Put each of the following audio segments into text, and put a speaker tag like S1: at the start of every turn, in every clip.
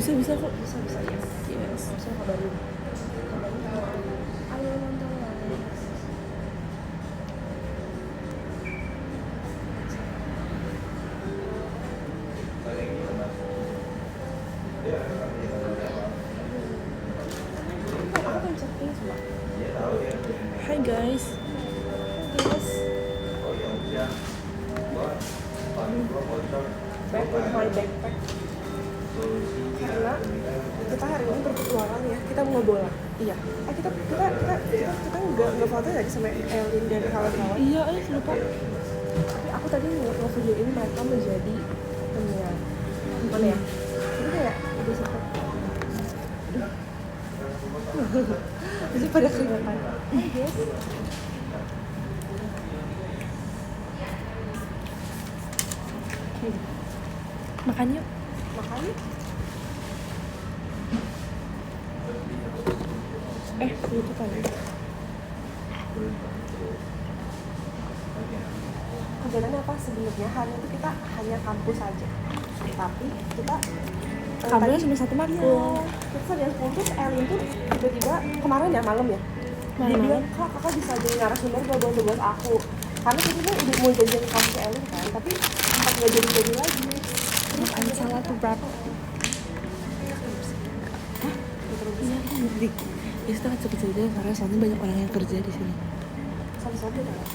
S1: Bisa kok.
S2: Bisa ya.
S1: Yes.
S2: Bisa kabarin. Ayo nonton. Aku kan chatting sama.
S1: Hi guys.
S2: Yes. Back with my backpack. Karena kita hari ini berpetualang ya, kita mau bola.
S1: Iya.
S2: Kita nggak foto lagi sama Elin dan kawan-kawan.
S1: Iya, lupa.
S2: Tapi aku tadi nge-videoin mereka menjadi penyiar. Gimana ya? Jadi kayak udah sempet. Jadi pada keringetan. Yes.
S1: Makan yuk.
S2: Makan.
S1: Itu kan.
S2: Kegiatannya apa sebenarnya? Hari itu kita hanya kampus saja. Tapi kita
S1: Kabarnya cuma satu matkul.
S2: Iya. Terus ada yang 10 terus Elin tuh tiba-tiba kemarin ya malam ya. Dia bilang, kakak bisa jadi narasumber buat aku. Karena tiba-tiba udah mau janjian ke kampus Elin kan, tapi sempat nggak jadi lagi. Terus
S1: Ada salah tuh berapa? Iya, kan ngerti. Ya kita kan cerita karena soalnya banyak orang yang kerja di sini.
S2: Sampai kan.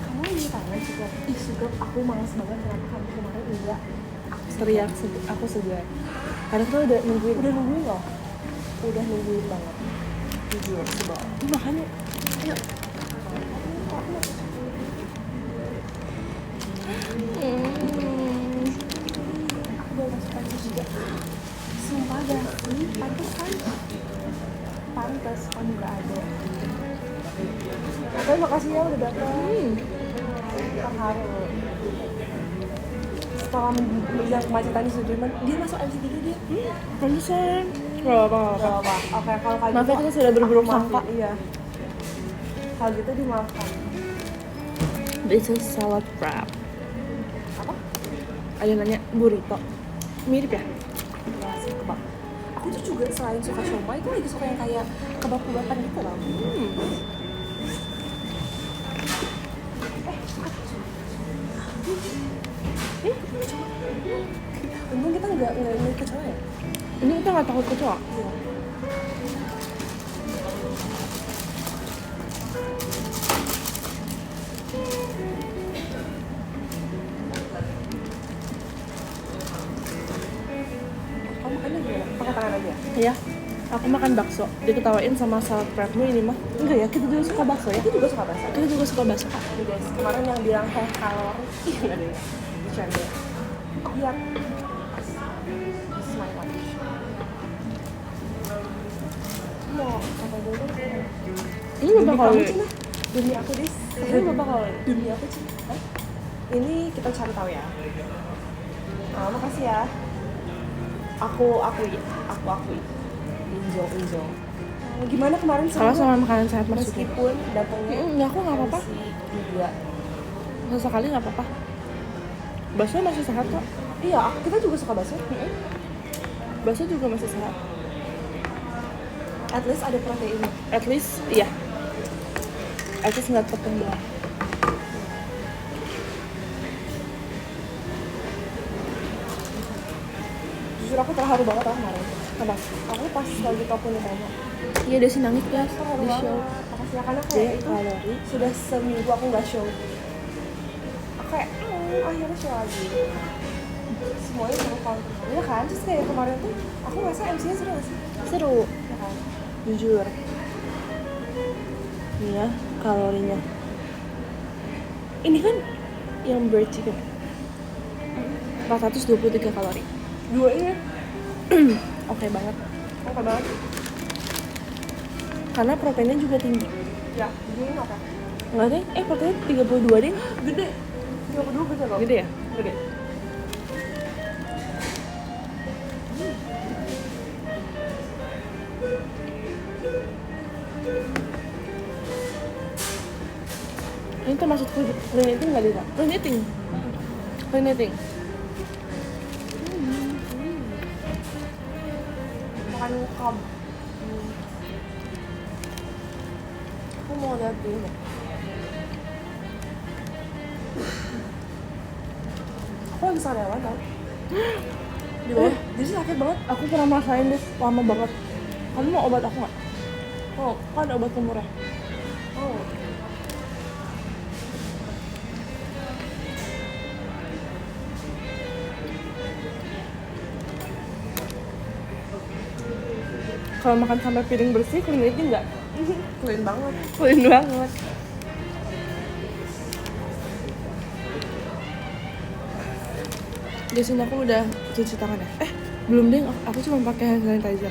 S2: Kamu ini tanya juga. Ih, sudah aku malas banget kenapa kamu kemarin enggak.
S1: Teriak, aku segar. Karena kita udah nungguin.
S2: Udah nungguin loh. Udah nungguin banget. Jujur, coba.
S1: Makanya, ayo.
S2: Aku baru masuk kampus juga. Sumpah gak sih? Pantes kan? Pantes kamu gak ada. Oke, makasih ya udah datang. Terharu. Setelah melihat kemacetan di Sudirman, dia masuk MC3 dia.
S1: Pantesan. Gak apa-apa.
S2: Oke, kalau kayak
S1: Maaf ya, kita sudah berburuk
S2: aku
S1: sangka.
S2: maafin, iya. Kalau gitu dimaafkan.
S1: This is salad wrap.
S2: Apa?
S1: Ada nanya burrito. Mirip ya?
S2: Ya, sih kebab. Aku tuh juga selain suka siomay, itu lagi suka yang kayak kebab-kebaban gitu loh. Untung kita nggak kecoa ya?
S1: Ini kita nggak takut kecoa.
S2: Iya. Kamu makannya gimana? Pakai tangan aja?
S1: Iya. Aku makan bakso. Diketawain sama salad wrapmu ini mah. Enggak ya, kita juga suka bakso ya.
S2: Aku juga suka bahasa.
S1: Kita juga suka bakso.
S2: Nih guys, kemarin yang bilang kalori, ih nggak ada ya, bercanda. Lihat, this is my lunch. Iya, kata dulu.
S1: Ini berapa
S2: Demi
S1: kali?
S2: kamu, Cina. Demi aku, Dis.
S1: Ini berapa kali?
S2: Demi aku, Cina. Hah? Ini kita cari tahu ya. Nah, makasih ya. Aku akui. Injong. Gimana kemarin
S1: Salah
S2: seru?
S1: sama makanan sehat maksudnya.
S2: Meskipun datangnya
S1: Ya aku nggak apa-apa.
S2: juga.
S1: Sesekali nggak apa-apa. Bakso masih sehat kok.
S2: Iya, kita juga suka bakso.
S1: Bakso juga masih sehat.
S2: At least ada protein.
S1: At least, iya. At least nggak tepung doang.
S2: Jujur aku terharu banget lah kemarin.
S1: Apa?
S2: Aku pas lagi toko nih tanya.
S1: Iya, Desi nangis guys
S2: Terharu
S1: di
S2: banget.
S1: show.
S2: Makasih ya, karena
S1: Dia
S2: kayak itu
S1: kalori.
S2: sudah seminggu aku nggak show. Aku kayak, akhirnya show lagi. Semuanya seru kan. Iya kan? Terus kayak kemarin tuh, aku ngerasa MC-nya seru gak sih?
S1: Seru,
S2: Iya kan?
S1: jujur. Nih ya, kalorinya. Ini kan yang bird chicken. 423 kalori.
S2: Dua ini
S1: Oke banget.
S2: oke banget.
S1: Karena proteinnya juga tinggi.
S2: Ya, ini oke.
S1: Enggak deh, proteinnya 32 deh.
S2: Gede. 32 gede loh.
S1: Gede ya?
S2: Gede.
S1: Ini termasuk clean eating nggak Lisa? Clean eating. Clean eating.
S2: ikan kab. Aku mau lihat dulu deh. Aku lagi sariawan tau. Di bawah. Jadi sakit banget.
S1: Aku pernah merasain deh, lama banget. Kamu mau obat aku nggak? Oh, kan ada obat murah.
S2: Oh.
S1: Kalau makan sampai piring bersih, clean nggak?
S2: Clean banget.
S1: Clean banget. Di sini aku udah cuci tangan ya. Belum deh, aku cuma pakai hand sanitizer.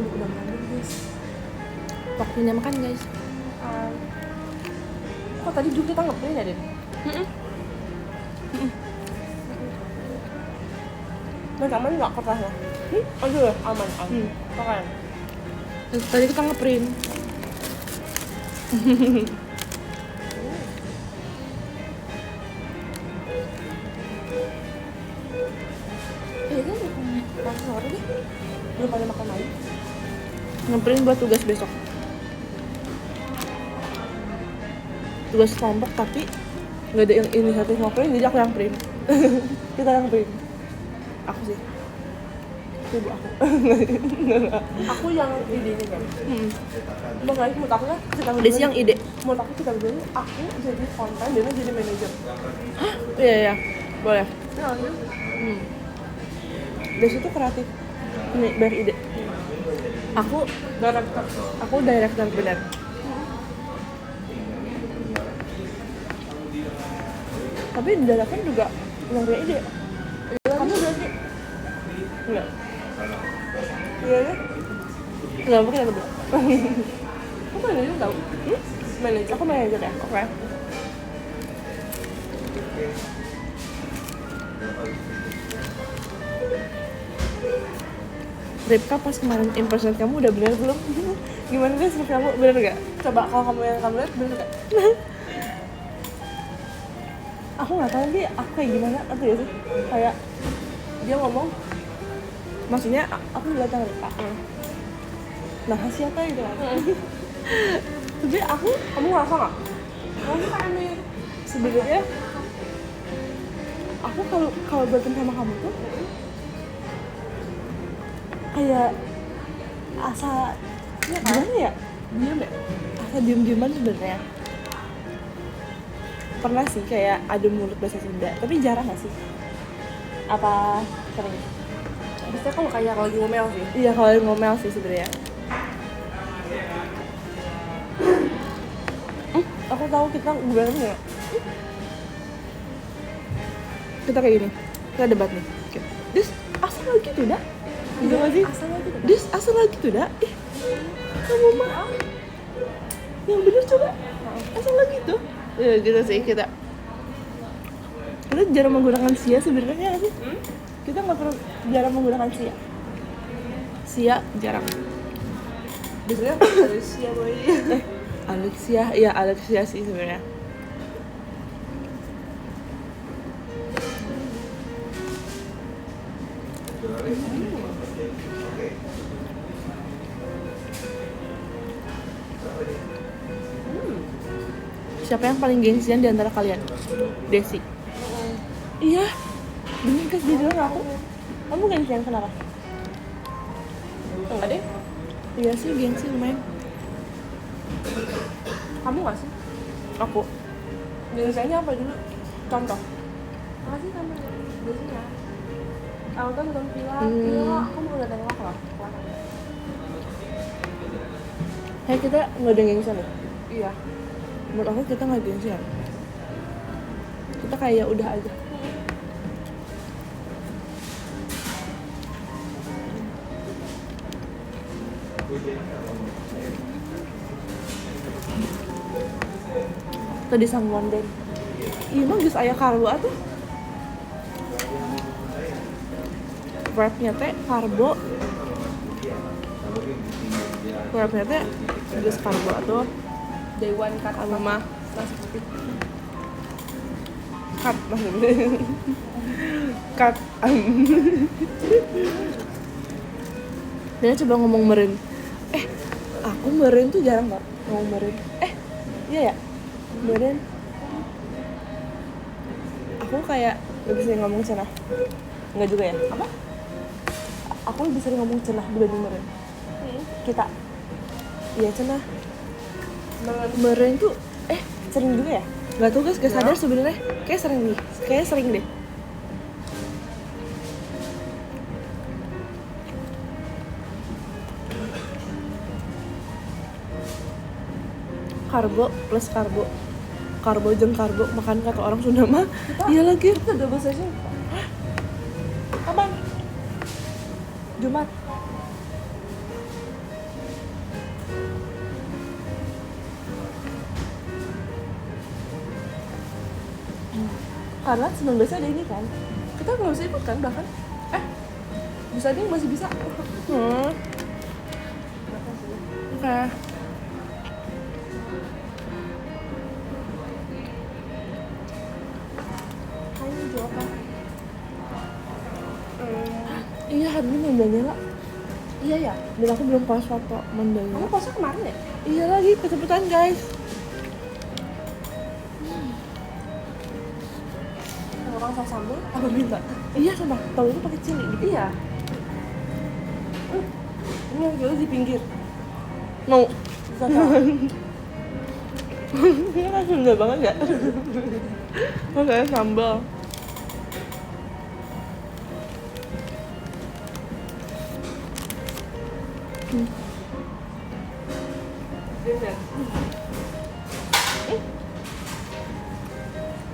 S2: Udah makan guys.
S1: Waktunya makan guys.
S2: Kok tadi juga kita ngeprint ya, Den? Mas aman nggak kertasnya? Aduh, aman. Keren.
S1: Tadi kita ngeprint.
S2: Iya kan? Makan sore deh. Belum pada makan lagi.
S1: Ngeprint buat tugas besok. Tugas kelompok tapi nggak ada yang inisiatif mau print, jadi aku yang print. Kita yang print. Aku sih. Ibu aku.
S2: Aku yang idenya kan. Makanya menurut aku kan kita
S1: Desi yang ide.
S2: Menurut aku kita berdua aku jadi konten, dia jadi manajer.
S1: Iya. Boleh.
S2: Ya, lanjut.
S1: Desi tuh kreatif. Ini biar ide. Aku director benar. Tapi dadakan juga yang punya ide.
S2: Kamu berarti
S1: Enggak.
S2: iya ya?
S1: Enggak mungkin aku bilang.
S2: Aku manajer tau? Manajer.
S1: Aku manajer ya. Oke. Ripka pas kemarin impersonate kamu udah bener belum? Gimana deh seperti kamu bener gak?
S2: Coba kalau kamu yang kamu lihat bener gak?
S1: Aku nggak tahu dia aku kayak gimana, apa ya sih? Kayak
S2: Dia ngomong,
S1: maksudnya aku ngeliatnya Ripka. Nah siapa itu kan? Tapi
S2: kamu ngerasa gak? Kamu kayak aneh.
S1: sebenarnya aku kalau berteman sama kamu tuh kayak asa gimana ya?
S2: Diam deh.
S1: Asa diem-dieman sebenarnya. Pernah sih kayak adu mulut bahasa Sunda, tapi jarang gak sih? Apa sering?
S2: Biasanya kalau kayak lagi ngomel sih.
S1: Iya kalau ngomel sih sebenarnya. Aku tahu kita berantem ya. Kita kayak gini, kita debat nih. Dis, asal lagi gitu dah. Gitu gak sih?
S2: Asal lagi tuh.
S1: Dis, asal lagi gitu dah. Kamu mah yang bener coba. Asal lagi tuh. Ya gitu sih kita jarang menggunakan sia sebenarnya nggak sih? Kita nggak pernah jarang menggunakan sia jarang.
S2: Biasanya Alexia boy.
S1: Alexia sih sebenarnya. Siapa yang paling gengsian di antara kalian? Desi. Iya. Bener kan dia bilang aku. Kamu gengsian kenapa?
S2: Enggak deh.
S1: Iya sih gengsi lumayan.
S2: Kamu gak sih?
S1: Aku.
S2: Biasanya apa dulu? Contoh. Apa sih kamu biasanya? Aku kan nonton film, aku mau udah tengok loh.
S1: Hey kita nggak ada gengsian ya?
S2: Iya.
S1: Menurut aku kita nggak gengsian. Kita kayak udah aja. Tadi sangguan den. Iya mah geus aya karbo atuh. Wrapnya teh karbo. Wrapnya teh geus karbo atuh.
S2: day one cut
S1: Sama mah
S2: nasi putih.
S1: cut maksudnya. Cut. Dia coba ngomong meren. Aku meren tuh jarang nggak ngomong meren. Iya ya, meren. Aku kayak lebih sering ngomong cenah. Enggak juga ya?
S2: Apa?
S1: Aku lebih sering ngomong cenah dibanding meren. Kita. Iya cenah. Meren tuh sering juga ya? Nggak tahu guys, gak sadar sebenarnya. Kayak sering nih. Kayak sering deh. Karbo plus karbo. Karbo jeung karbo makan kata orang Sunda mah. Iya lagi.
S2: Itu double session.
S1: Kapan? Jumat. Karena 19 ada ini kan.
S2: Kita nggak bisa ikut kan bahkan. Bisa nih masih bisa.
S1: Oke.
S2: Kamu jual apa?
S1: Iya hari ini Mandala.
S2: Iya ya.
S1: Dan aku belum post foto Mandala.
S2: Kamu puasa kemarin ya?
S1: Iya lagi kesebutan guys.
S2: Orang saus sambal apa minta?
S1: Iya sama. Tahu itu pakai cili gitu.
S2: Iya. Ini yang jual di pinggir.
S1: Mau.
S2: Zata.
S1: Ini kan Sunda banget ya. Oke, sambal.
S2: Bener.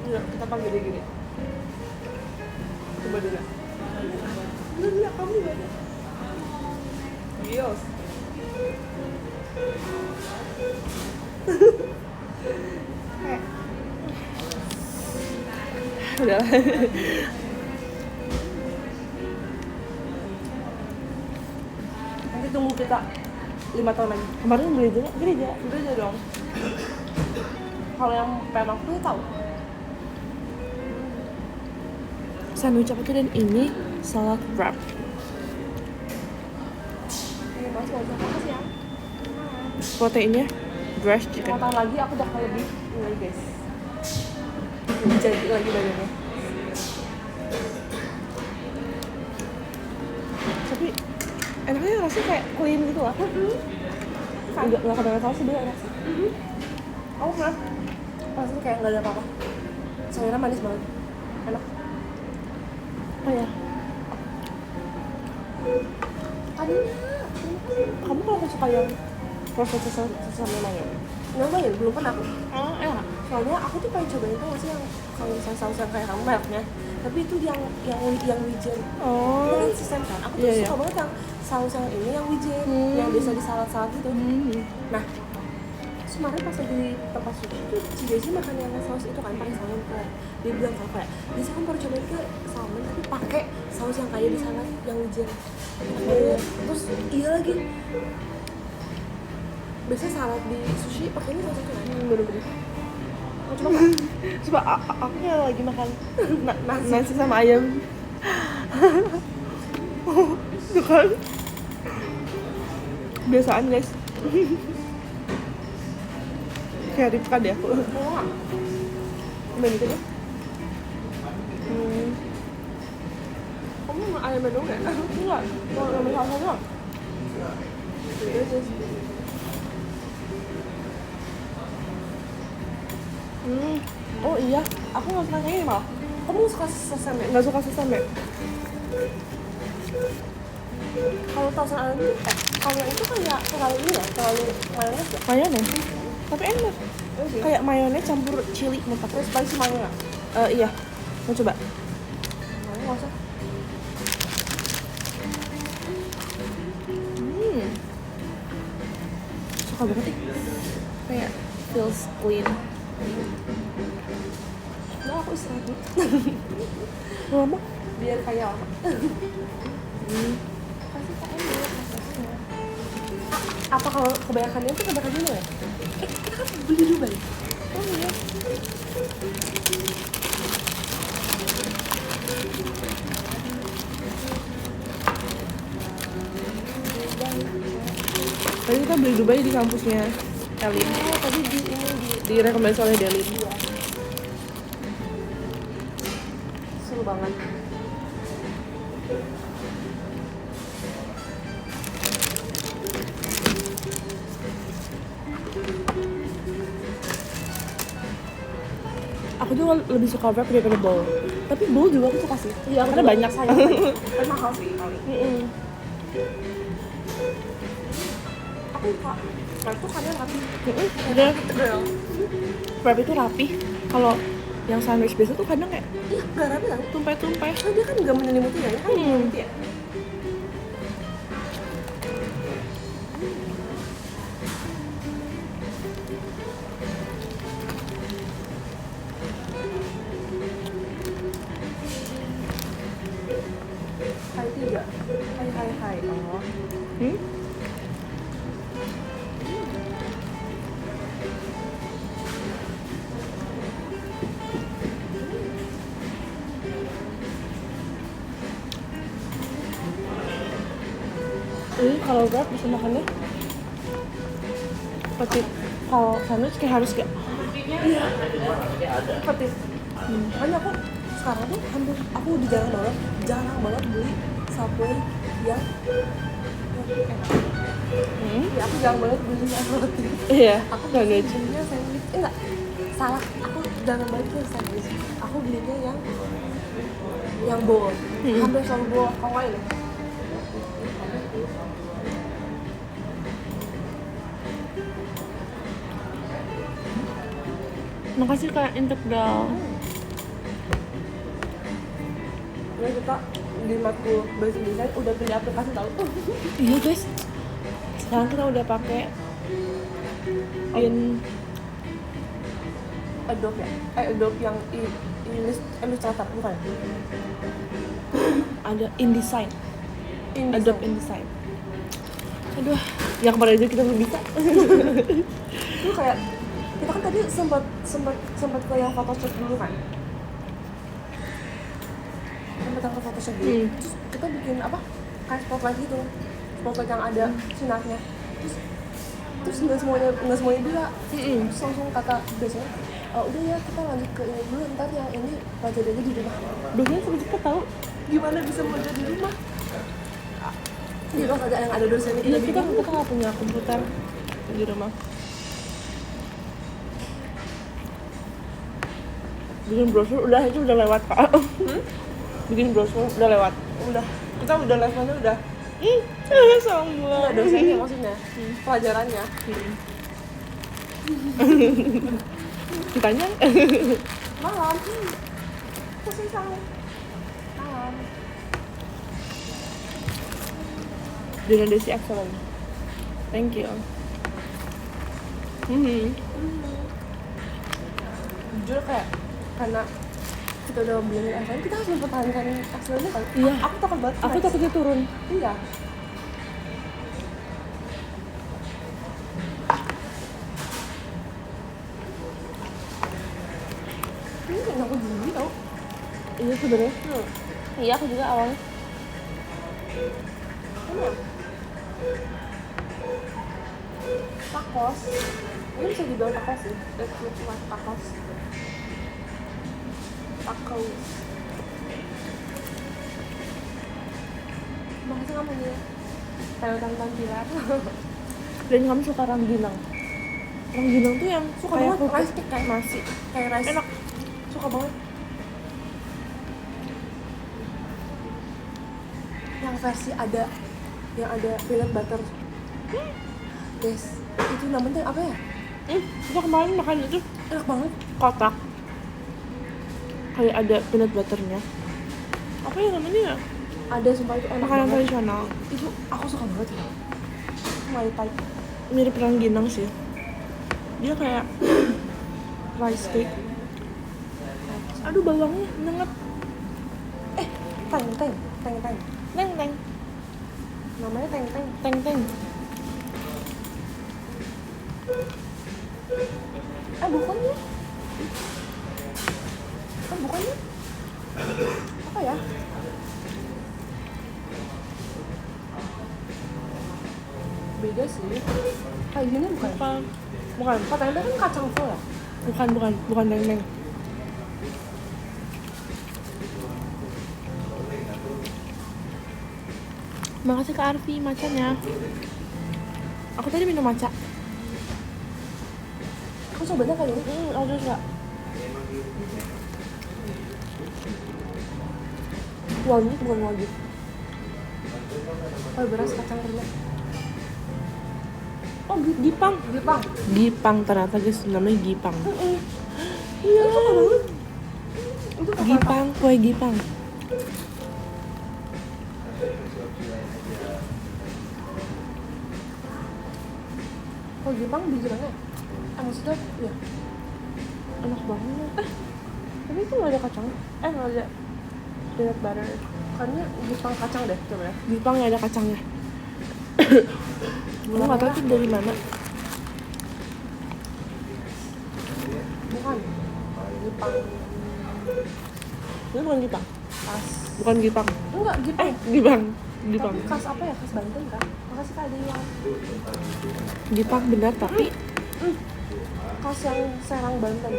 S2: Enggak, kita panggil dia gini. Coba dulu. Enggak, kamu gak ada. Yes.
S1: Udah.
S2: Nanti tunggu kita 5 tahun lagi.
S1: Kemarin beli juga gereja.
S2: Udah aja dong. Kalau yang memang aku tahu.
S1: Sandwich apa tuh dan ini salad wrap.
S2: Ini mas mau coba kasih ya.
S1: Proteinnya fresh
S2: 5
S1: chicken.
S2: tahun lagi aku bakal lebih lagi guys. Jadi lagi badannya.
S1: Tapi enaknya rasanya kayak clean gitu lah. Nggak kebanyakan saus sih, dia enak sih.
S2: Aku pernah rasanya kayak nggak ada apa-apa. Sayurnya manis banget. Enak.
S1: Oh ya,
S2: Adinya.
S1: kamu kalau suka yang proses sesama mayo?
S2: Nyobain, belum pernah aku.
S1: Oh, enak.
S2: Soalnya aku tuh pengen cobain tuh masih yang kalau misalnya saus yang kayak kamu mereknya. Tapi itu yang wijen.
S1: Oh.
S2: Itu kan sistem kan. Aku tuh
S1: Iya,
S2: suka
S1: iya.
S2: banget yang saus yang ini yang wijen, yang biasa di salad-salad gitu. Nah, terus kemarin pas lagi di tempat sushi tuh si Desi makan yang saus itu kan pakai salmon kayak dia bilang kalau kayak Desi kan baru cobain ke salmon tapi pakai saus yang kayak di salad yang wijen. Terus iya lagi. Biasanya salad di sushi pakainya saus itu kan.
S1: Bener-bener.
S2: Mau coba nggak?
S1: Coba aku kayak lagi makan nasi sama ayam. Tuh kan. Biasaan guys. Kayak Ripka deh aku.
S2: Mau nggak?
S1: Main gitu deh.
S2: Kamu mau ayam dong nggak?
S1: Enggak, mau ngambil salsa doang. Oh iya, aku nggak suka kayaknya malah.
S2: Kamu suka sesame?
S1: Nggak suka sesame.
S2: Kalau tausan ayam itu, kalau itu kayak terlalu ini ya, terlalu mayones ya?
S1: Mayones, tapi enak. Kayak mayones campur chili menurut aku.
S2: Terus spicy mayo nggak?
S1: Iya, mau coba.
S2: Mayo nggak usah.
S1: Suka banget kayak feels clean.
S2: Nah aku istirahat dulu.
S1: Lama?
S2: Biar kayak lama. Kasih KM dulu prosesnya. Apa kalau kebanyakannya itu kebanyakan dulu ya? Kita kan beli Dubai.
S1: Oh iya. Tadi kita beli Dubai di kampusnya Elin.
S2: Oh, tadi di ini
S1: Direkomendasi oleh Delin.
S2: seru banget.
S1: Aku tuh lebih suka wrap daripada bowl. Tapi bowl juga aku suka sih.
S2: Iya,
S1: Karena banyak.
S2: sayang. Tapi mahal sih kali. Aku suka. Nah itu kalian rapi.
S1: Udah,
S2: Girl.
S1: wrap itu rapi. Kalau yang sandwich biasa tuh kadang kayak
S2: Iya, nggak rapi kan?
S1: tumpah-tumpah.
S2: Oh, dia kan nggak menyelimuti ya? Kan menyelimuti ya? Hai tiga. Hai. Oh.
S1: Hmm? Ini kalau wrap bisa makannya seperti kalau sandwich kayak harus kayak
S2: Petis. Makanya aku sekarang tuh hampir aku udah jarang banget beli Subway yang enak. Ya aku jarang banget beli yang roti.
S1: iya
S2: Aku
S1: sandwich.
S2: belinya sandwich. Enggak, salah. Aku jarang banget beli sandwich. Aku belinya yang bowl. Hampir selalu bowl Hawaii loh.
S1: Makasih Kak Integral.
S2: Ya kita di matkul basic design udah beli aplikasi tahu.
S1: Iya guys. Sekarang kita udah pakai
S2: Adobe ya? Adobe yang Illustrator bukan?
S1: ada InDesign.
S2: InDesign.
S1: Adobe InDesign. Aduh, yang kemarin aja kita belum bisa.
S2: Itu kayak kita kan tadi sempat ke yang Photoshop dulu kan? Sempat ke Photoshop dulu. Terus kita bikin apa? Kayak spotlight gitu. Spotlight yang ada sinarnya. Terus nggak semuanya bila. Terus langsung kata biasanya udah ya kita lanjut ke ini dulu, ntar yang ini pelajari aja di rumah.
S1: Dosennya cepet tahu.
S2: Gimana bisa belajar di rumah? Di kelas ada yang ada dosennya
S1: Iya kita nggak punya komputer di rumah. Bikin brosur itu udah lewat Kak. Bikin brosur udah lewat.
S2: Udah, kita udah levelnya udah
S1: Sombong.
S2: nggak dosennya maksudnya, pelajarannya.
S1: Ditanya
S2: Malam, pusing malam.
S1: dengan Desi excellent. Thank you.
S2: Jujur kayak karena kita udah bilangin excellent, kita harus mempertahankan excellent kan?
S1: Iya.
S2: Aku takut banget.
S1: Aku takutnya turun.
S2: Iya. Ini kayak aku gini tau.
S1: Iya sebenarnya. Iya aku juga awalnya.
S2: Tacos. Ini bisa dibilang tacos sih. Let's look like tacos. Tacos. Makasih kamu nih. Tentang pilar.
S1: Dan kamu suka rangginang. Rangginang tuh yang
S2: Suka
S1: kayak
S2: banget
S1: kerupuk
S2: rice cake kayak
S1: nasi.
S2: kayak rice.
S1: Enak.
S2: Suka banget. Yang versi ada peanut butter. Guys, itu namanya apa ya?
S1: Kita kemarin makan itu
S2: Enak banget.
S1: kotak. Kayak ada peanut butternya. Apa ya namanya ya?
S2: Ada sumpah itu enak
S1: Makanan
S2: banget.
S1: tradisional.
S2: Itu aku suka banget ya. My type.
S1: Mirip rangginang sih. Dia kayak rice cake. Aduh bawangnya nyengat.
S2: Teng.
S1: Teng teng
S2: Namanya teng.
S1: teng teng.
S2: Bukannya bukannya apa ya, beda sih kayak gini. Bukan katanya kan kacang full ya.
S1: bukan dendeng. Makasih Kak Arfi macanya. Aku tadi minum maca.
S2: Aku cobain kali ini.
S1: Aku suka.
S2: Wajib bukan wajib. Oh, beras kacang kedelai.
S1: Oh, Gipang ternyata guys, namanya Gipang.
S2: Iya, itu apa banget? Itu
S1: Gipang, kue Gipang.
S2: Oh, Jepang bijirannya. Maksudnya, ya. Enak banget. Tapi itu nggak ada kacang. Nggak ada peanut butter. Karena Jepang kacang deh, coba ya.
S1: Gipang nggak ada kacangnya. Aku nggak tahu itu dari mana.
S2: Bukan. Jepang.
S1: Ini bukan Gipang.
S2: Khas.
S1: Bukan Gipang.
S2: Enggak, Jepang.
S1: Gipang.
S2: Tapi khas apa ya? Khas Banten kan? Makasih Kak Dewa.
S1: Gipang benar tapi
S2: Khas yang Serang Banten.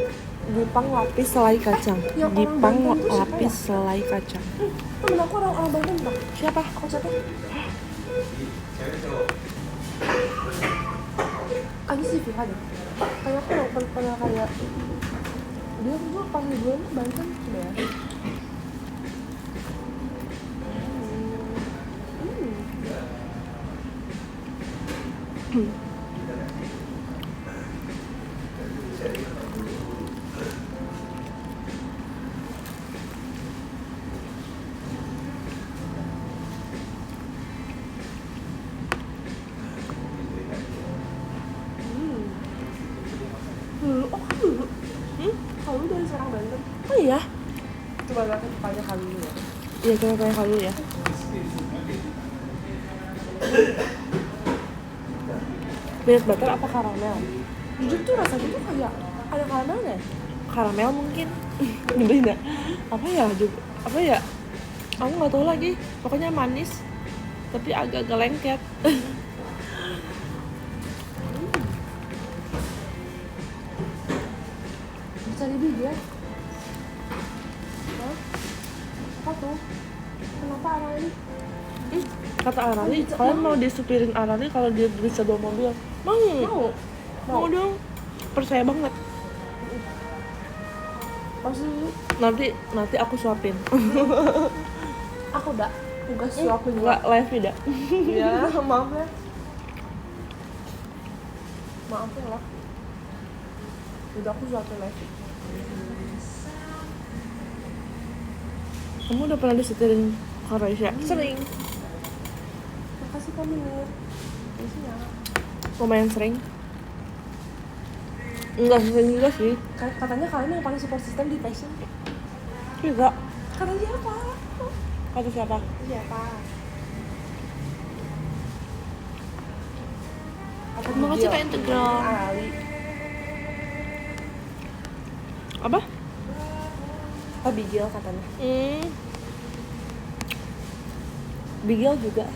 S1: Gipang lapis selai kacang.
S2: Yang orang
S1: Gipang
S2: Banten tuh siapa
S1: lapis
S2: ya?
S1: selai kacang.
S2: Temen aku orang Banten Pak.
S1: Siapa?
S2: Konsepnya Agi sih Vika deh. Kayak aku pernah kayak dia tuh pas liburan ke Banten coba ya. Dulu. Kalau dari Serang Banten.
S1: Oh iya?
S2: Coba lihat tanya kali dulu ya.
S1: Iya, kita tanya kali dulu ya. Peanut butter apa karamel?
S2: Jujur tuh rasanya tuh kayak ada karamelnya.
S1: Karamel mungkin. Beda. Apa ya juga? Apa ya? Aku nggak tahu lagi. Pokoknya manis, tapi agak-agak lengket.
S2: Cari biji ya. Hah? Apa tuh? Kenapa arah ini?
S1: Kata Arali, kalian mau disupirin Arali kalau dia bisa bawa mobil? Mau dong. Percaya banget.
S2: Pasti
S1: Nanti aku suapin.
S2: aku udah tugas suapin
S1: Enggak live tidak.
S2: ya. Maaf ya. Maaf ya lah. Udah aku suapin lagi.
S1: Kamu udah pernah disetirin Karaisya?
S2: Sering. Makasih Kak Minir. Biasanya
S1: Lumayan sering. Enggak sering juga sih.
S2: katanya kalian yang paling support system di passion.
S1: Juga.
S2: Kata siapa?
S1: Kata siapa?
S2: Siapa?
S1: Makasih Kak Integral.
S2: Ali.
S1: Apa?
S2: Bigil katanya.
S1: Bigel juga.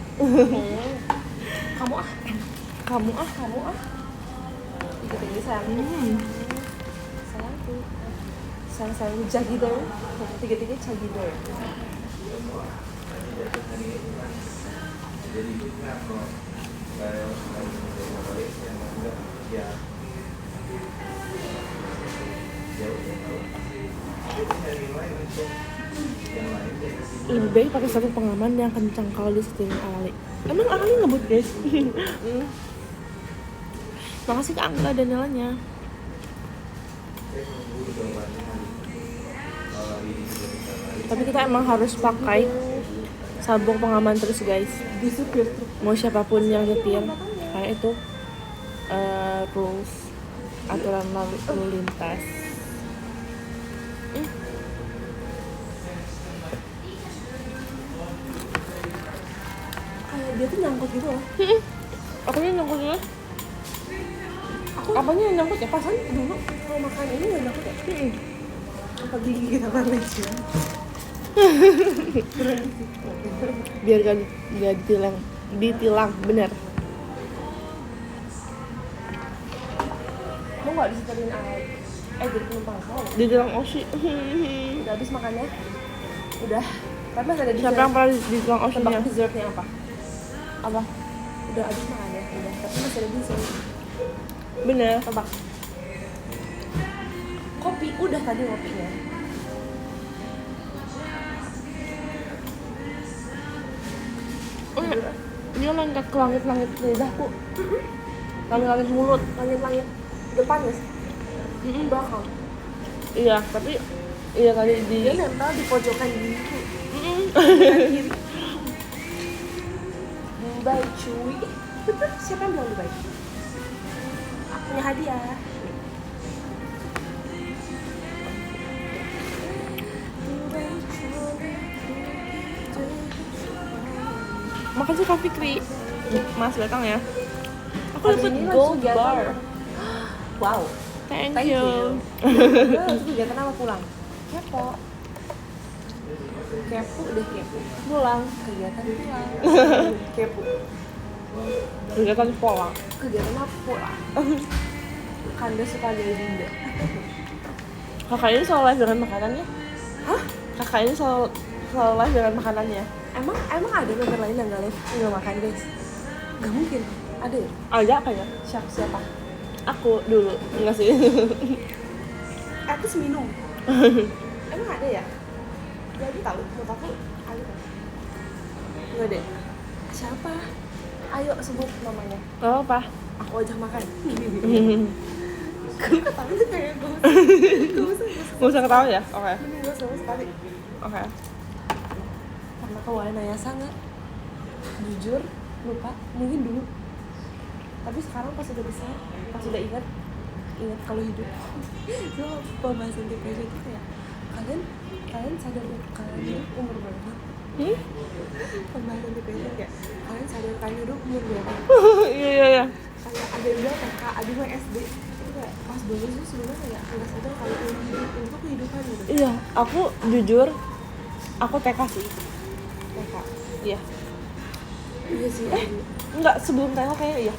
S2: Kamu
S1: Kamu
S2: Gitu ini sayang. Sayangku. Sayang Jagido. Tiga-tiga Jagido.
S1: lebih baik pakai sabuk pengaman yang kencang kalau disetirin Arali. Emang Arali ngebut guys. Makasih Kak Angga dan Nelanya. Tapi kita emang harus pakai sabuk pengaman terus guys.
S2: Disupir.
S1: Mau siapapun yang nyetir, kayak itu rules aturan lalu lintas.
S2: Kayak dia tuh nyangkut gitu loh.
S1: Aku ini nyangkut juga. Apanya yang nyangkut ya?
S2: Pasan dulu kalau makan ini nggak nyangkut ya? Apa gigi kita kan licin?
S1: Biar gak ditilang bener.
S2: Mau nggak disetirin air? Jadi penumpang kau.
S1: Ditilang Oshi.
S2: Udah habis makannya? Udah. Tapi masih ada
S1: Siapa yang pernah ditilang Oshi-nya?
S2: Tebak dessertnya apa?
S1: Apa?
S2: Udah habis makannya, udah. Tapi masih ada dessert.
S1: Bener.
S2: Tebak. Kopi, udah tadi kopinya.
S1: Oh ya, dia lengket ke langit-langit lidahku. Langit-langit mulut.
S2: Langit-langit depan ya? Belakang.
S1: Iya, tapi iya kali di
S2: Dia nempel di pojokan gigi. Kiri. Dubai cuy. Siapa yang bilang Dubai? Aku punya hadiah.
S1: Makasih Kak Fikri. Mas datang ya. Aku
S2: Hari
S1: dapat
S2: ini
S1: gold
S2: langsung
S1: bar.
S2: kegiatan. Wow.
S1: Thank
S2: Thank
S1: you.
S2: Gue langsung kegiatan apa pulang? Kepo. Kepo udah kepo.
S1: Pulang.
S2: Kegiatan pulang. Kepo.
S1: Kegiatan pola.
S2: Kegiatan apa pulang? Kanda suka gaya dinda.
S1: Kakak ini selalu live dengan makanannya.
S2: Hah?
S1: Kakak ini selalu live dengan makanannya.
S2: Emang ada member lain yang nggak live nggak makan guys? Gak mungkin. Ada ya?
S1: Ada kayaknya.
S2: Siapa?
S1: Aku dulu enggak sih.
S2: Aku minum. Emang ada ya? Jadi tahu, menurut aku ada. Nggak deh. Siapa? Ayo sebut namanya.
S1: Gak apa.
S2: Aku ajak makan. Gue ketawanya kayak gue usah.
S1: Gak usah ketawa ya? Oke.
S2: Ini gue sama sekali.
S1: Oke.
S2: Karena kewalananya sangat jujur lupa mungkin dulu. Tapi sekarang pas udah besar, pas udah ingat kalau hidup. Itu pembahasan depresi itu kayak kalian sadar kalian hidup umur berapa? Pembahasan depresi kayak kalian sadar kalian hidup umur berapa?
S1: Iya.
S2: Kayak ada yang bilang TK, ada yang SD. Itu kayak pas dulu sih sebenarnya kayak nggak sadar kalau itu kehidupan gitu.
S1: Iya, aku jujur aku TK sih.
S2: TK.
S1: Iya.
S2: Iya sih.
S1: Enggak, sebelum TK kayak iya.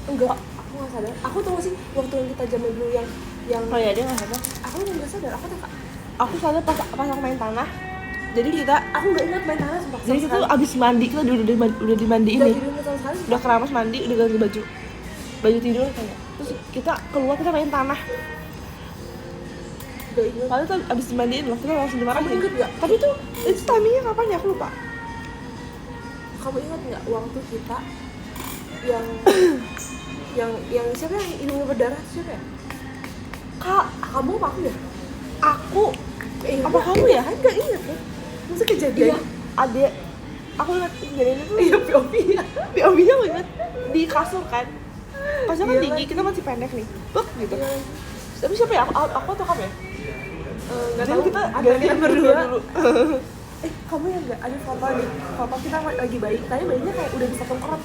S2: Enggak, aku nggak sadar. Aku tuh sih waktu yang kita zaman dulu yang
S1: Oh iya, dia nggak sadar.
S2: aku nggak sadar. Aku TK.
S1: Aku sadar pas aku main tanah. Jadi kita
S2: Aku nggak ingat main tanah sumpah.
S1: jadi kita tuh abis mandi, kita udah dimandiin
S2: udah
S1: nih.
S2: tidur sama sekali.
S1: Udah keramas mandi, udah ganti baju tidur kayaknya. Terus kita keluar, kita main tanah.
S2: Nggak ingat.
S1: Padahal tuh abis dimandiin loh, kita langsung dimarahin.
S2: Kamu inget nggak?
S1: Tapi tuh itu timingnya kapan ya, aku lupa.
S2: Kamu ingat nggak waktu kita yang yang siapa yang hidungnya berdarah siapa ya?
S1: Kak,
S2: Kamu apa aku ya?
S1: aku apa
S2: enggak,
S1: kamu ya?
S2: Kan nggak ingat kan? Masa kejadian?
S1: Iya, adek. Aku ingat kejadiannya tuh
S2: Iya, POV ya.
S1: POV-nya aku ingat di kasur kan. Kasur kan
S2: Iya,
S1: tinggi,
S2: lagi.
S1: kita masih pendek nih. Buk gitu.
S2: Iya.
S1: Tapi siapa ya? Aku atau kamu ya?
S2: Nggak
S1: Jadi
S2: tahu.
S1: kita
S2: Ada kita berdua
S1: dulu.
S2: Kamu yang nggak ada foto nih, foto kita lagi bayi, tadi bayinya kayak udah bisa tengkurap,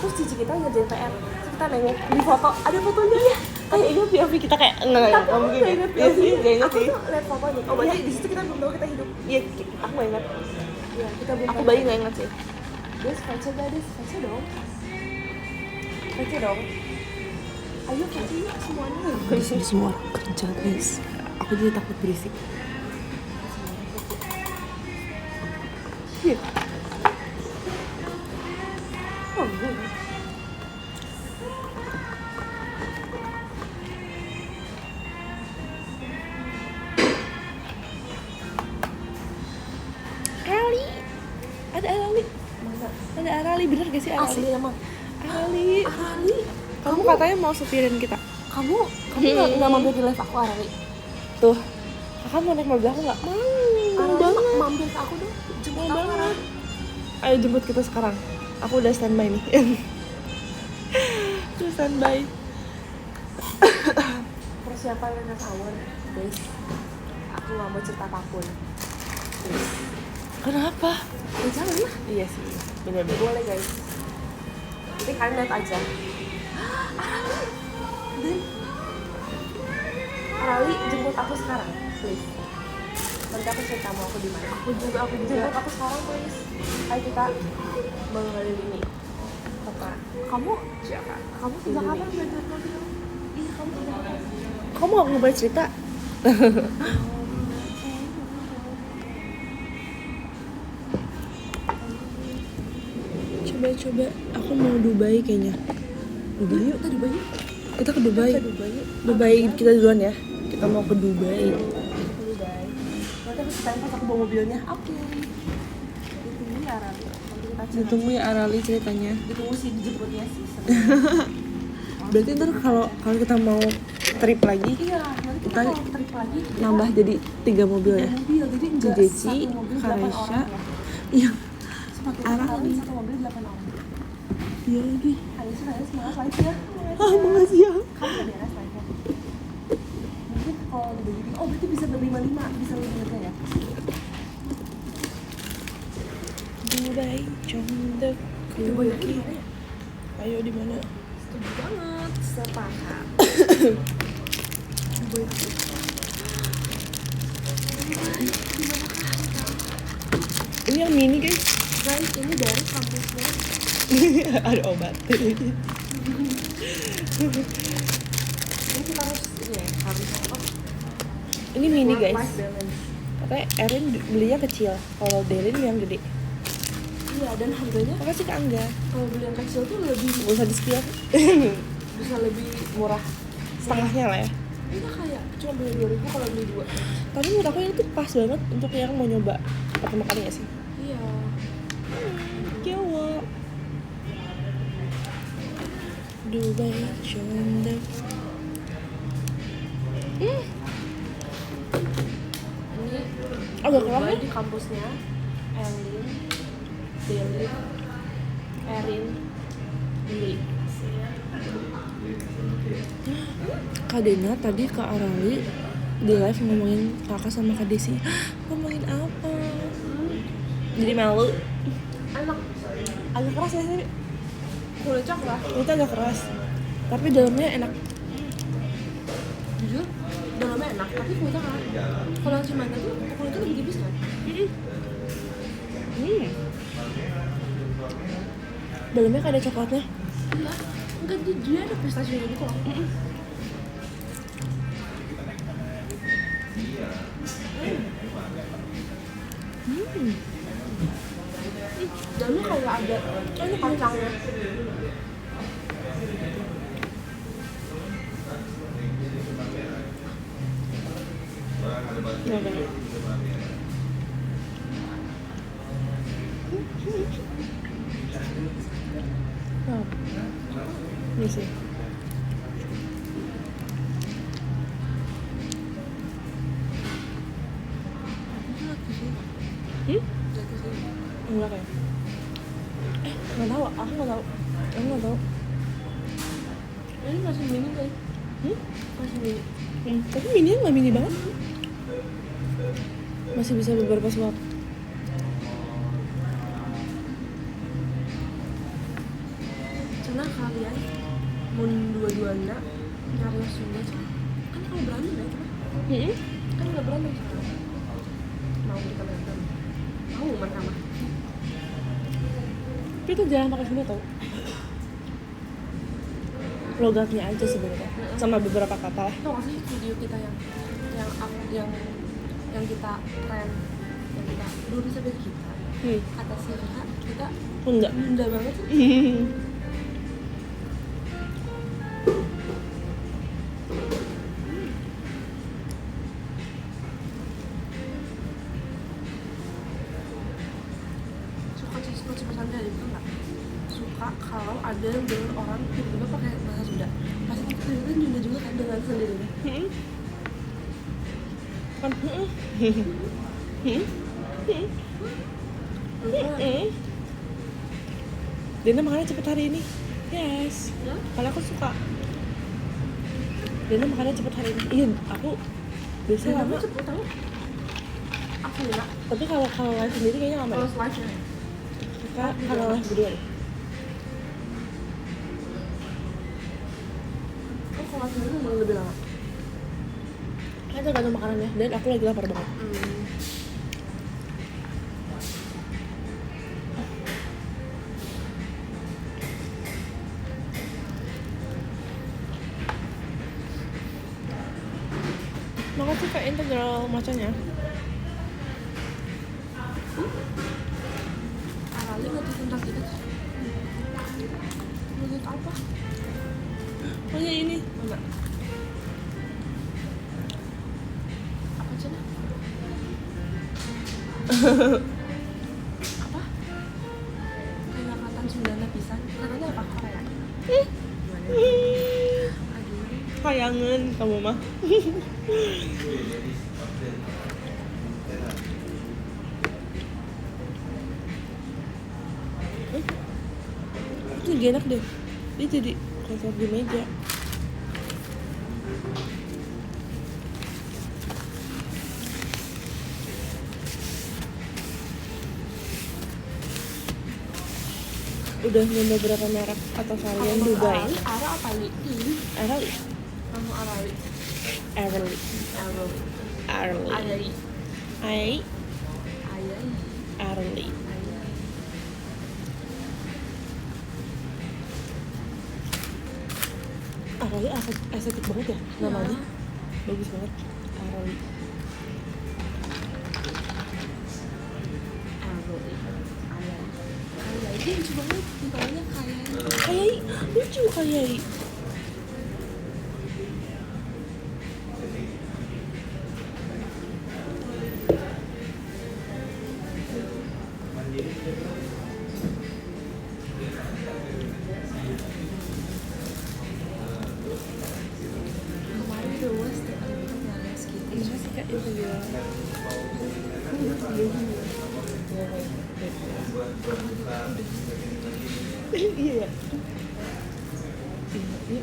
S2: terus cici kita ngerjain PR, terus kita nengok di foto, ada fotonya ya.
S1: Kayak ingat POV kita kayak enggak
S2: Tapi aku
S1: mungkin
S2: nggak
S1: ya.
S2: ingat
S1: Iya sih, nggak ingat
S2: aku
S1: sih.
S2: tuh lihat fotonya. Oh berarti di situ kita belum tahu kita hidup.
S1: Iya, aku nggak ingat.
S2: Iya kita belum.
S1: Aku bayi nggak ingat sih.
S2: Des, baca gak des? Baca dong. Baca dong. Ayo baca yuk semuanya.
S1: Di sini semua orang kerja guys. Aku jadi takut berisik. Iya.
S2: Oh gue.
S1: Ali. Ada Ali.
S2: Mana?
S1: Ada Arali, bener gak sih
S2: Asli
S1: Arali?
S2: emang.
S1: Arali.
S2: Arali.
S1: Kamu katanya mau setirin kita.
S2: Kamu nggak mampir di live aku Arali.
S1: Tuh. Kakak mau naik mobil aku nggak? Mau. Mau banget.
S2: Mampir ke aku dong. Jemput
S1: Mau
S2: aku.
S1: banget. Ayo jemput kita sekarang. Aku udah standby nih. Udah standby.
S2: Persiapan Rena Tower, guys. Aku nggak mau cerita apapun. Guys.
S1: Kenapa?
S2: Ya jangan lah.
S1: Iya sih. Bener-bener.
S2: Boleh guys. Nanti kalian lihat aja. Dan Rali jemput aku sekarang, please. Nanti aku cerita mau aku di mana.
S1: Aku juga.
S2: Jemput aku sekarang, please. Ayo kita mengelilingi kota.
S1: Kamu
S2: Sejak
S1: Ini.
S2: kapan belajar mobil? Iya, kamu sejak kapan?
S1: Kamu gak boleh cerita? Coba, aku mau Dubai kayaknya. Dubai yuk.
S2: Kita di Dubai.
S1: Kita ke Dubai.
S2: Dubai.
S1: Kita duluan ya. Kita mau ke Dubai.
S2: Ke Dubai. Nanti aku ceritain pas aku bawa mobilnya. Oke. Ditunggu ya Rali. Nanti kita cerita.
S1: Ditunggu ya Arali ceritanya.
S2: Ditunggu sih dijemputnya sih.
S1: Berarti ntar kalau kita mau trip lagi,
S2: Iya, nanti kita
S1: Ntar
S2: kalau trip lagi
S1: nambah jadi 3 mobil ya.
S2: mobil, jadi enggak
S1: Jeci,
S2: satu mobil 8
S1: Karesha,
S2: orang ya.
S1: iya,
S2: Semakin
S1: Arali.
S2: kali satu mobil 8 orang.
S1: iya lagi.
S2: Ayo semangat live ya.
S1: Makasih ya.
S2: Kamu udah beres live-nya. Mungkin kalau dibagi, oh berarti bisa berlima-lima, bisa lebih banyak ya.
S1: Dubai, Jongdek,
S2: Itu banyak di mana ya?
S1: Ayo di mana?
S2: Setuju banget, sepakat. Dubai itu.
S1: Ini yang mini guys.
S2: Guys, ini dari kampusnya.
S1: Ada obat.
S2: Ini kita harus ini ya, harus apa?
S1: Ini mini
S2: Work-life
S1: guys.
S2: balance.
S1: Katanya Erin belinya kecil, kalau Delin yang gede.
S2: Iya, dan harganya
S1: Makasih Kak Angga.
S2: kalau beli yang kecil tuh lebih
S1: Gak usah di spill.
S2: bisa lebih
S1: Murah. Setengahnya lah ya.
S2: Ini kayak cuma beli 2.000 kalau beli 2.
S1: Tapi menurut aku ini tuh pas banget untuk yang mau nyoba pertama kali gak sih?
S2: Iya.
S1: Jawa. Dubai, Jongdek.
S2: Ini
S1: Agak keras
S2: Dubai
S1: ya?
S2: di kampusnya Elin, Deli, Erin, Lili.
S1: Kak Dena tadi Kak Arali di live ngomongin kakak sama Kak Desi. Ngomongin apa? Jadi malu.
S2: Enak.
S1: Agak keras ya sih.
S2: Kulit coklat.
S1: Itu agak keras. Tapi dalamnya enak.
S2: Jujur, dalamnya enak, tapi kulitnya kan. Kalau yang cimanda tuh kulitnya lebih tipis kan?
S1: Dalamnya kayak ada coklatnya.
S2: Iya. Enggak, dia ada pistachio gitu loh. Dalamnya kayak ada kacangnya.
S1: Nah, ini sih.
S2: Jatuh sih.
S1: Enggak kayak. Nggak tahu. Aku nggak tahu.
S2: Ini masih mini guys. Masih mini.
S1: Tapi mini nggak mini banget. Masih bisa beberapa suap.
S2: Karena kalian mun dua-duanya nyari yang Sunda Cak. Kan kalau berantem ya cuma kan nggak berantem Cak. Mau kita berantem mau marah-marah.
S1: Tapi itu jarang pakai Sunda tau. Logatnya aja sebenarnya. Sama beberapa kata lah.
S2: Tau gak sih video kita yang kita tren yang kita belum bisa dari kita kata si Rika kita
S1: Enggak.
S2: Sunda banget sih. Suka Sunda itu nggak suka kalau ada yang dengan orang tiba-tiba pakai bahasa Sunda pasti kita ternyata Sunda juga kan dengan sendirinya.
S1: Kan Dena makannya cepet hari ini. Yes.
S2: Ya?
S1: Karena aku suka. Dena makannya cepet hari ini. Iya, aku biasanya
S2: Lama
S1: lama.
S2: cepet tau. Aku enggak.
S1: Tapi kalau live sendiri kayaknya lama.
S2: Kalau
S1: deh.
S2: live ya.
S1: Kalau live berdua deh.
S2: Oh, kalau makan sendiri mau lebih lama?
S1: Kan tergantung makanannya, dan aku lagi lapar banget. Makasih Kak integral macanya.
S2: Arali ngerti tentang kita. Menurut apa?
S1: Oh ya ini.
S2: Mana? Apa cina? Apa? Kayak angkatan 9 pisan. Namanya apa? Korea. Gimana? Aduh.
S1: Kayangan kamu mah. Ini gak enak deh. Dia jadi kotor di meja. Udah nyoba berapa merek atau varian
S2: Kamu
S1: Dubai?
S2: Arali, Ara apa li?
S1: Arali.
S2: Kamu Arali.
S1: Arali.
S2: Arali.
S1: Arali.
S2: Ayai.
S1: Ai.
S2: Ayai.
S1: Arali.
S2: Ayai.
S1: Arali estetik banget ya namanya. Bagus banget. Arali.
S2: Arali. Ayai. Ayai. Dia lucu banget. Dibawahnya kayak.
S1: Kayai lucu kayai.
S2: Kemarin The West nyales gitu.
S1: Makasih Kak integral. Iya ya. Iya.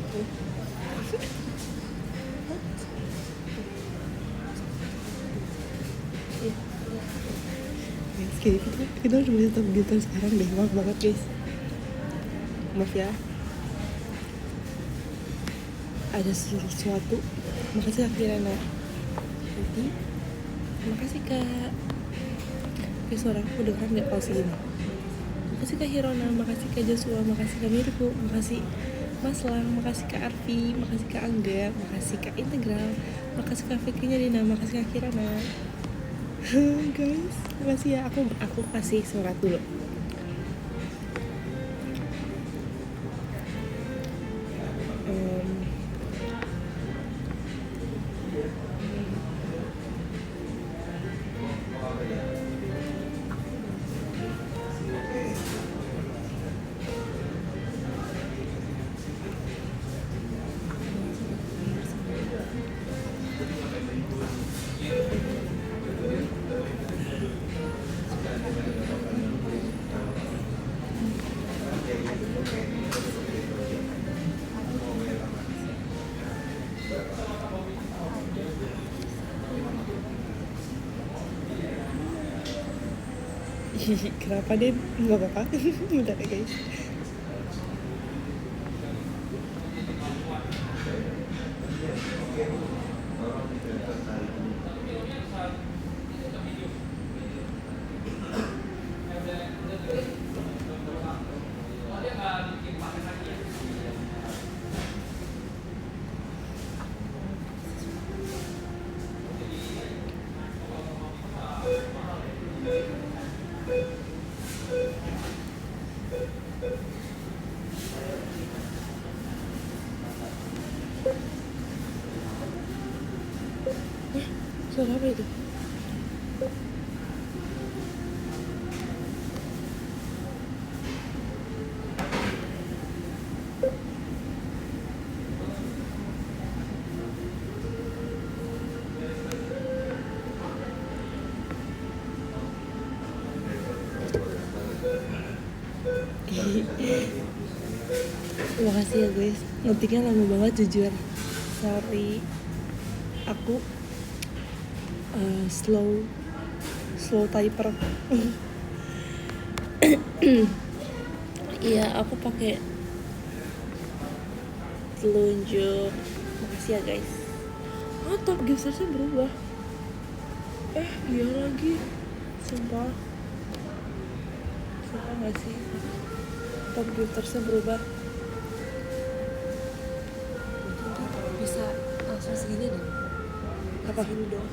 S1: Guys, kita harus bisa tampilkan sekarang deh. Maaf banget guys. Maaf ya. Ada sesuatu. Makasih Kak Kirana. Jadi, makasih Kak. Oke, suara aku dengeran gak kalau segini? Makasih Kak Hirona, makasih Kak Joshua, makasih Kak Mirko, makasih Mas Lang, makasih Kak Arfi, makasih Kak Angga, makasih Kak Integral, makasih Kak Fikrinya Dina, makasih Kak Kirana. Guys, makasih ya. Aku kasih surat dulu. Kenapa deh? Gak apa-apa. Bentar ya guys. Suara apa itu? Makasih ya guys, ngetiknya lama banget jujur. Sorry, aku slow typer. Iya, aku pakai telunjuk Makasih ya guys. Oh, top giftersnya berubah. Iya lagi. Sumpah gak sih? Top giftersnya berubah.
S2: Bisa langsung segini deh.
S1: Apa?
S2: Segini doang.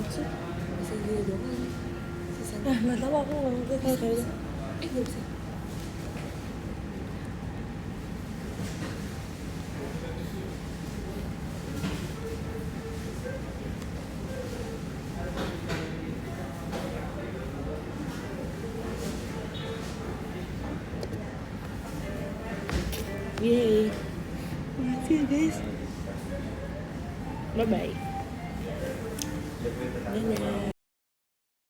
S1: Maksud?
S2: Bisa segini doang aja. Sisanya.
S1: Gak tau, aku gak ngerti kalau kayak gitu.
S2: Gak bisa.
S1: Yeay. Makasih ya guys. Bye bye. Dadah.